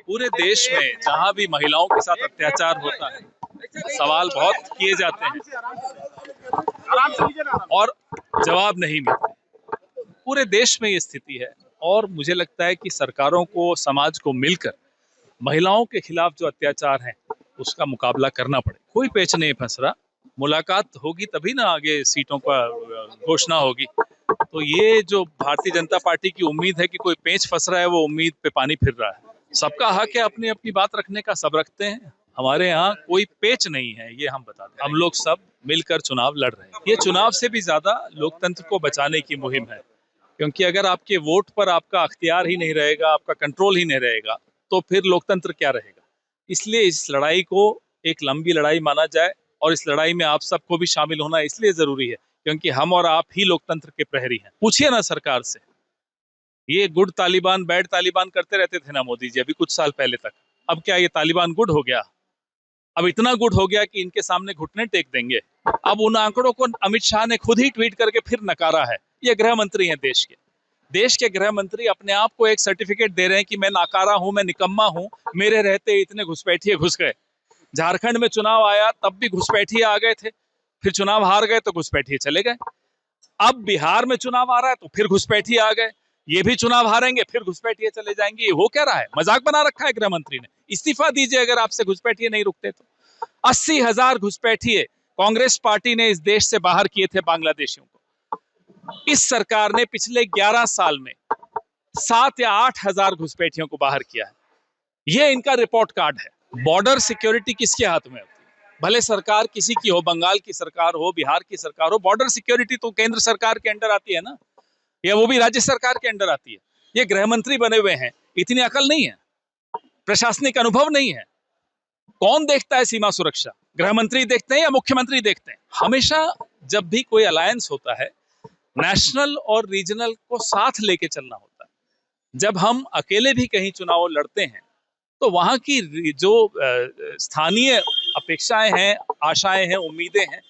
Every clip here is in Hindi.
पूरे देश में जहां भी महिलाओं के साथ अत्याचार होता है, सवाल बहुत किए जाते हैं और जवाब नहीं मिलते। पूरे देश में ये स्थिति है और मुझे लगता है कि सरकारों को, समाज को मिलकर महिलाओं के खिलाफ जो अत्याचार है उसका मुकाबला करना पड़े। कोई पेच नहीं फंस रहा, मुलाकात होगी तभी ना आगे सीटों का घोषणा होगी। तो ये जो भारतीय जनता पार्टी की उम्मीद है कि कोई पेच फंस रहा है, वो उम्मीद पे पानी फिर रहा है। सबका हक है अपनी अपनी बात रखने का, सब रखते हैं। हमारे यहाँ कोई पेच नहीं है, ये हम बताते हैं। हम लोग सब मिलकर चुनाव लड़ रहे हैं। ये चुनाव से भी ज्यादा लोकतंत्र को बचाने की मुहिम है, क्योंकि अगर आपके वोट पर आपका अख्तियार ही नहीं रहेगा, आपका कंट्रोल ही नहीं रहेगा, तो फिर लोकतंत्र क्या रहेगा। इसलिए इस लड़ाई को एक लंबी लड़ाई माना जाए और इस लड़ाई में आप सबको भी शामिल होना इसलिए जरूरी है क्योंकि हम और आप ही लोकतंत्र के प्रहरी हैं। पूछिए ना सरकार से, ये गुड तालिबान बैड तालिबान करते रहते थे ना मोदी जी अभी कुछ साल पहले तक। अब क्या ये तालिबान गुड हो गया? अब इतना गुड हो गया कि इनके सामने घुटने टेक देंगे। अब उन आंकड़ों को अमित शाह ने खुद ही ट्वीट करके फिर नकारा है। ये गृह मंत्री हैं देश के गृह मंत्री अपने आप को एक सर्टिफिकेट दे रहे हैं कि मैं नाकारा हूं, मैं निकम्मा हूं, मेरे रहते इतने घुसपैठिए घुस गए। झारखंड में चुनाव आया तब भी घुसपैठिए आ गए थे, फिर चुनाव हार गए तो घुसपैठिए चले गए। अब बिहार में चुनाव आ रहा है तो फिर घुसपैठिए आ गए, ये भी चुनाव हारेंगे फिर घुसपैठिए चले जाएंगे। ये हो क्या रहा है? मजाक बना रखा है गृह मंत्री ने। इस्तीफा दीजिए अगर आपसे घुसपैठिए नहीं रुकते तो। 80,000 घुसपैठिए कांग्रेस पार्टी ने इस देश से बाहर किए थे बांग्लादेशियों को। इस सरकार ने पिछले 11 साल में 7 या 8,000 घुसपैठियों को बाहर किया है। ये इनका रिपोर्ट कार्ड है। बॉर्डर सिक्योरिटी किसके हाथ में होती है? भले सरकार किसी की हो, बंगाल की सरकार हो, बिहार की सरकार हो, बॉर्डर सिक्योरिटी तो केंद्र सरकार के अंडर आती है ना, या वो भी राज्य सरकार के अंडर आती है। ये गृह मंत्री बने हुए हैं, इतनी अकल नहीं है, प्रशासनिक अनुभव नहीं है। कौन देखता है सीमा सुरक्षा? गृह मंत्री देखते हैं या मुख्यमंत्री देखते हैं? हमेशा जब भी कोई अलायंस होता है, नेशनल और रीजनल को साथ लेके चलना होता है। जब हम अकेले भी कहीं चुनाव लड़ते हैं तो वहां की जो स्थानीय अपेक्षाएं हैं, आशाएं हैं, उम्मीदें हैं,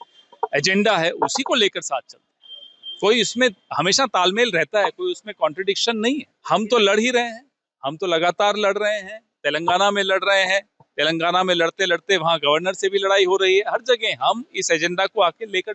एजेंडा है, उसी को लेकर साथ चलते हैं। कोई इसमें हमेशा तालमेल रहता है, कोई उसमें कॉन्ट्रडिक्शन नहीं है। हम तो लड़ ही रहे हैं, हम तो लगातार लड़ रहे हैं। तेलंगाना में लड़ रहे हैं, तेलंगाना में लड़ते लड़ते वहां गवर्नर से भी लड़ाई हो रही है। हर जगह हम इस एजेंडा को आके लेकर